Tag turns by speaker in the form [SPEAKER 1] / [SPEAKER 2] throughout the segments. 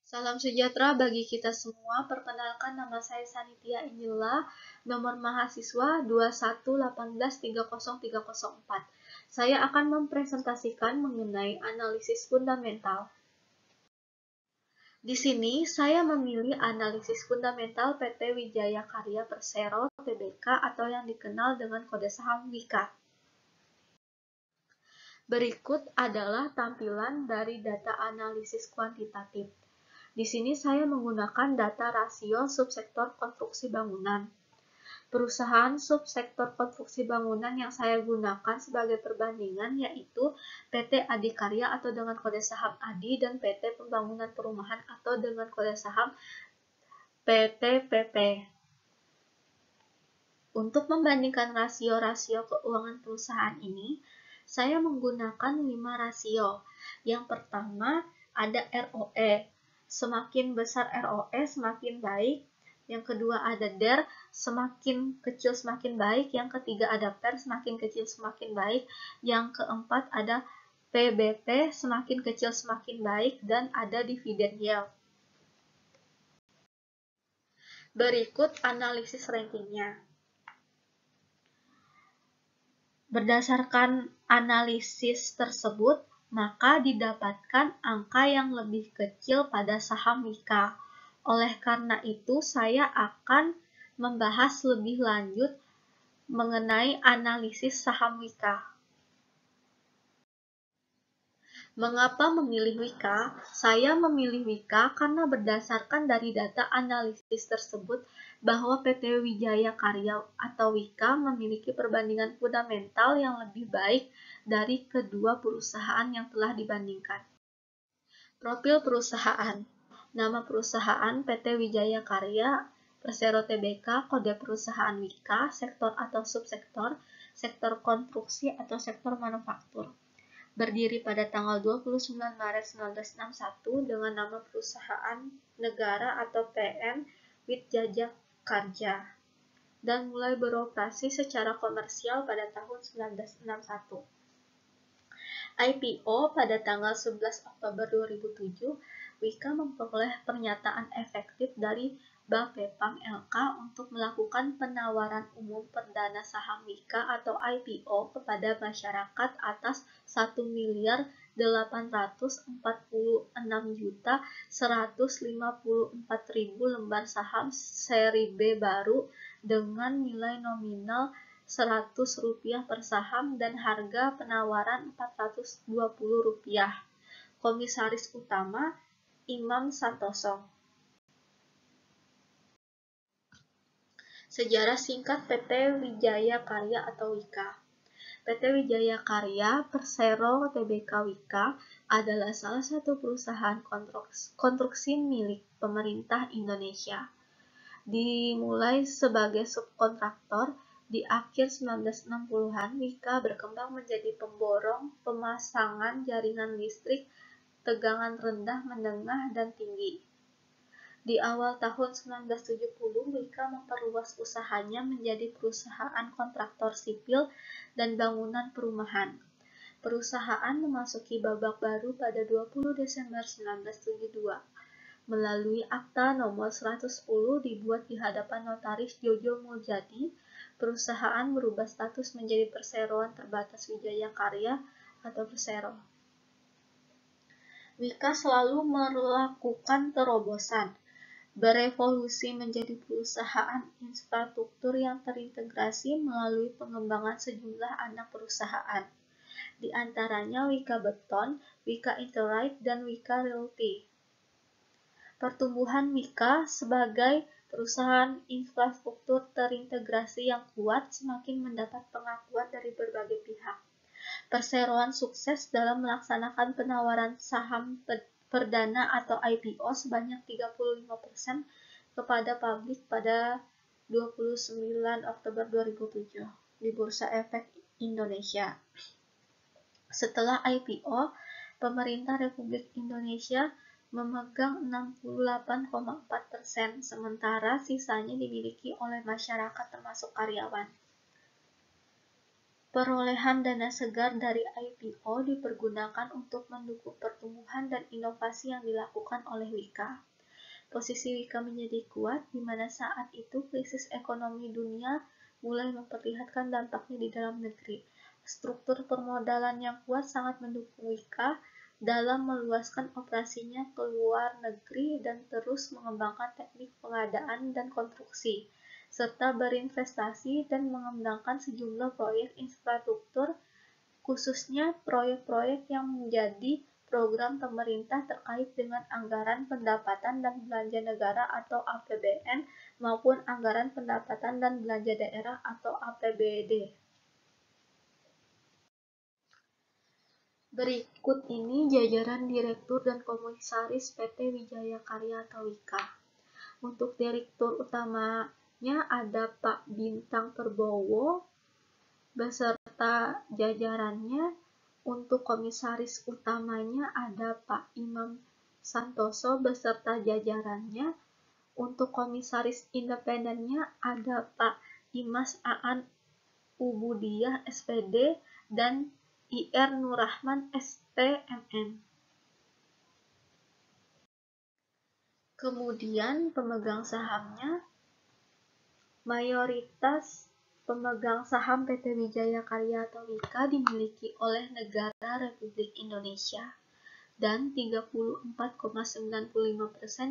[SPEAKER 1] Salam sejahtera bagi kita semua. Perkenalkan, nama saya Sanitia Injila, nomor mahasiswa 218130304. Saya akan mempresentasikan mengenai analisis fundamental. Di sini saya memilih analisis fundamental PT Wijaya Karya Persero Tbk atau yang dikenal dengan kode saham WIKA. Berikut adalah tampilan dari data analisis kuantitatif. Di sini saya menggunakan data rasio subsektor konstruksi bangunan. Perusahaan subsektor konstruksi bangunan yang saya gunakan sebagai perbandingan yaitu PT Adikarya atau dengan kode saham ADI dan PT Pembangunan Perumahan atau dengan kode saham PTPP. Untuk membandingkan rasio-rasio keuangan perusahaan ini, saya menggunakan 5 rasio. Yang pertama ada ROE. Semakin besar ROE semakin baik. Yang kedua ada DER, semakin kecil semakin baik. Yang ketiga ada PER, semakin kecil semakin baik. Yang keempat ada PBT, semakin kecil semakin baik. Dan ada dividend yield. Berikut analisis rankingnya. Berdasarkan analisis tersebut, maka didapatkan angka yang lebih kecil pada saham WIKA. Oleh karena itu, saya akan membahas lebih lanjut mengenai analisis saham WIKA. Mengapa memilih WIKA? Saya memilih WIKA karena berdasarkan dari data analisis tersebut bahwa PT Wijaya Karya atau WIKA memiliki perbandingan fundamental yang lebih baik dari kedua perusahaan yang telah dibandingkan. Profil perusahaan. Nama perusahaan PT Wijaya Karya Persero Tbk, kode perusahaan WIKA, sektor atau subsektor, sektor konstruksi atau sektor manufaktur. Berdiri pada tanggal 29 Maret 1961 dengan nama perusahaan negara atau PN Wijaya Karya dan mulai beroperasi secara komersial pada tahun 1961. IPO pada tanggal 11 Oktober 2007, WIKA memperoleh pernyataan efektif dari Bapepam LK untuk melakukan penawaran umum perdana saham WIKA atau IPO kepada masyarakat atas 1.846.154.000 lembar saham seri B baru dengan nilai nominal Rp100 per saham dan harga penawaran Rp420. Komisaris utama Imam Santoso. Sejarah singkat PT Wijaya Karya atau WIKA. PT Wijaya Karya Persero Tbk WIKA adalah salah satu perusahaan konstruksi milik pemerintah Indonesia. Dimulai sebagai subkontraktor, di akhir 1960-an, WIKA berkembang menjadi pemborong pemasangan jaringan listrik tegangan rendah, menengah, dan tinggi. Di awal tahun 1970, WIKA memperluas usahanya menjadi perusahaan kontraktor sipil dan bangunan perumahan. Perusahaan memasuki babak baru pada 20 Desember 1972. Melalui Akta Nomor 110 dibuat di hadapan Notaris Jojo Muljadi, perusahaan berubah status menjadi Perseroan Terbatas Wijaya Karya atau Persero. WIKA selalu melakukan terobosan, berevolusi menjadi perusahaan infrastruktur yang terintegrasi melalui pengembangan sejumlah anak perusahaan, di antaranya WIKA Beton, WIKA Interride, dan WIKA Realty. Pertumbuhan WIKA sebagai perusahaan infrastruktur terintegrasi yang kuat semakin mendapat pengakuan dari berbagai pihak. Perseroan sukses dalam melaksanakan penawaran saham perdana atau IPO sebanyak 35% kepada publik pada 29 Oktober 2007 di Bursa Efek Indonesia. Setelah IPO, pemerintah Republik Indonesia memegang 68,4%, sementara sisanya dimiliki oleh masyarakat termasuk karyawan. Perolehan dana segar dari IPO dipergunakan untuk mendukung pertumbuhan dan inovasi yang dilakukan oleh Wika. Posisi Wika menjadi kuat di mana saat itu krisis ekonomi dunia mulai memperlihatkan dampaknya di dalam negeri. Struktur permodalan yang kuat sangat mendukung Wika dalam meluaskan operasinya ke luar negeri dan terus mengembangkan teknik pengadaan dan konstruksi, serta berinvestasi dan mengembangkan sejumlah proyek infrastruktur, khususnya proyek-proyek yang menjadi program pemerintah terkait dengan anggaran pendapatan dan belanja negara atau APBN maupun anggaran pendapatan dan belanja daerah atau APBD. Berikut ini jajaran Direktur dan Komisaris PT Wijaya Karya atau Wika. Untuk Direktur utamanya ada Pak Bintang Perbowo beserta jajarannya. Untuk Komisaris utamanya ada Pak Imam Santoso beserta jajarannya. Untuk Komisaris independennya ada Pak Imas Aan Ubudiyah SPD dan IR Nurrahman SPMM. Kemudian pemegang sahamnya, mayoritas pemegang saham PT Wijaya Karya atau Wika dimiliki oleh negara Republik Indonesia dan 34,95%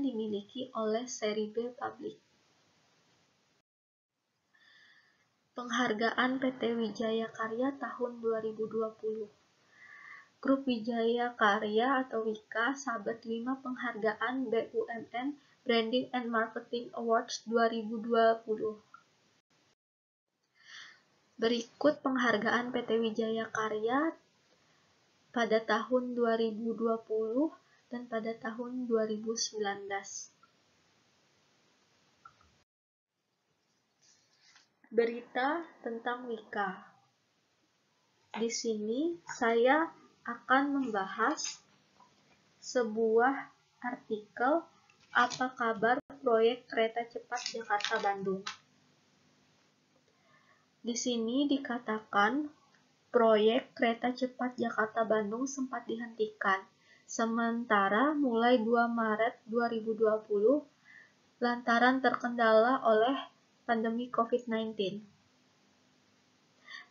[SPEAKER 1] dimiliki oleh seri B publik. Penghargaan PT Wijaya Karya tahun 2020. Grup Wijaya Karya atau Wika sabet 5 penghargaan BUMN Branding and Marketing Awards 2020. Berikut penghargaan PT Wijaya Karya pada tahun 2020 dan pada tahun 2019. Berita tentang Wika. Di sini saya akan membahas sebuah artikel apa kabar proyek kereta cepat Jakarta-Bandung. Di sini dikatakan proyek kereta cepat Jakarta-Bandung sempat dihentikan sementara mulai 2 Maret 2020 lantaran terkendala oleh pandemi COVID-19.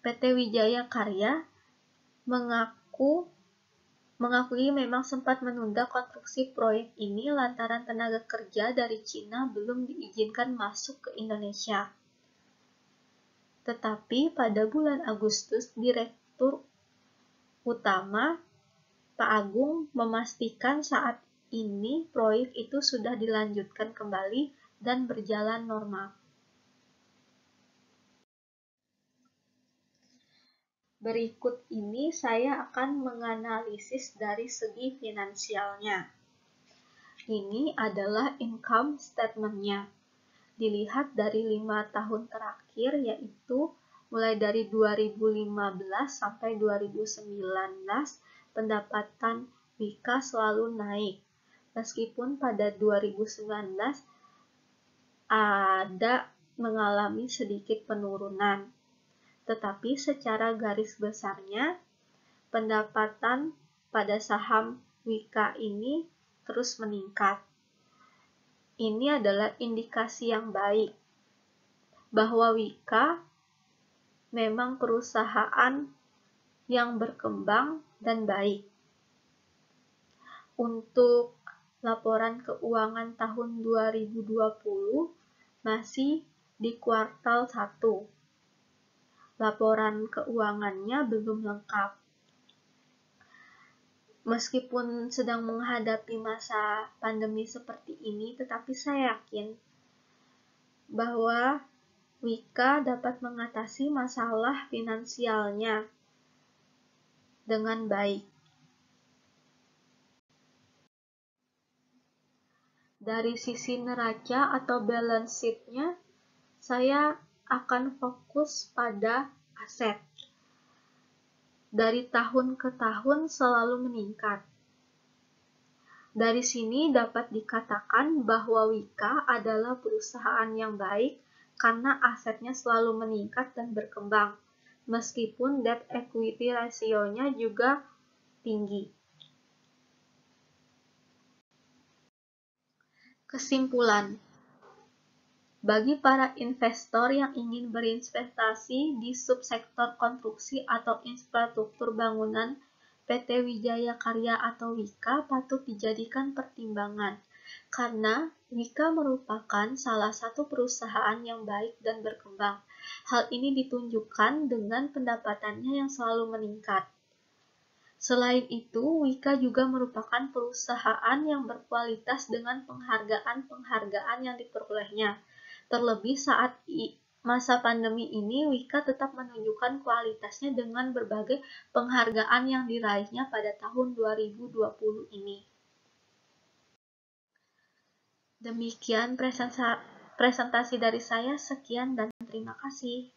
[SPEAKER 1] PT Wijaya Karya mengakui memang sempat menunda konstruksi proyek ini lantaran tenaga kerja dari Cina belum diizinkan masuk ke Indonesia. Tetapi pada bulan Agustus, Direktur Utama Pak Agung memastikan saat ini proyek itu sudah dilanjutkan kembali dan berjalan normal. Berikut ini saya akan menganalisis dari segi finansialnya. Ini adalah income statement-nya. Dilihat dari 5 tahun terakhir, yaitu mulai dari 2015 sampai 2019, pendapatan Wika selalu naik. Meskipun pada 2019 ada mengalami sedikit penurunan. Tetapi secara garis besarnya, pendapatan pada saham Wika ini terus meningkat. Ini adalah indikasi yang baik bahwa Wika memang perusahaan yang berkembang dan baik. Untuk laporan keuangan tahun 2020 masih di kuartal 1. Laporan keuangannya belum lengkap. Meskipun sedang menghadapi masa pandemi seperti ini, tetapi saya yakin bahwa Wika dapat mengatasi masalah finansialnya dengan baik. Dari sisi neraca atau balance sheet-nya, saya akan fokus pada aset. Dari tahun ke tahun selalu meningkat. Dari sini dapat dikatakan bahwa Wika adalah perusahaan yang baik karena asetnya selalu meningkat dan berkembang. meskipun debt equity ratio-nya juga tinggi. Kesimpulan, bagi para investor yang ingin berinvestasi di subsektor konstruksi atau infrastruktur bangunan, PT Wijaya Karya atau Wika patut dijadikan pertimbangan, karena Wika merupakan salah satu perusahaan yang baik dan berkembang. Hal ini ditunjukkan dengan pendapatannya yang selalu meningkat. Selain itu, Wika juga merupakan perusahaan yang berkualitas dengan penghargaan-penghargaan yang diperolehnya. Terlebih saat masa pandemi ini, Wika tetap menunjukkan kualitasnya dengan berbagai penghargaan yang diraihnya pada tahun 2020 ini. Demikian presentasi dari saya, sekian dan terima kasih.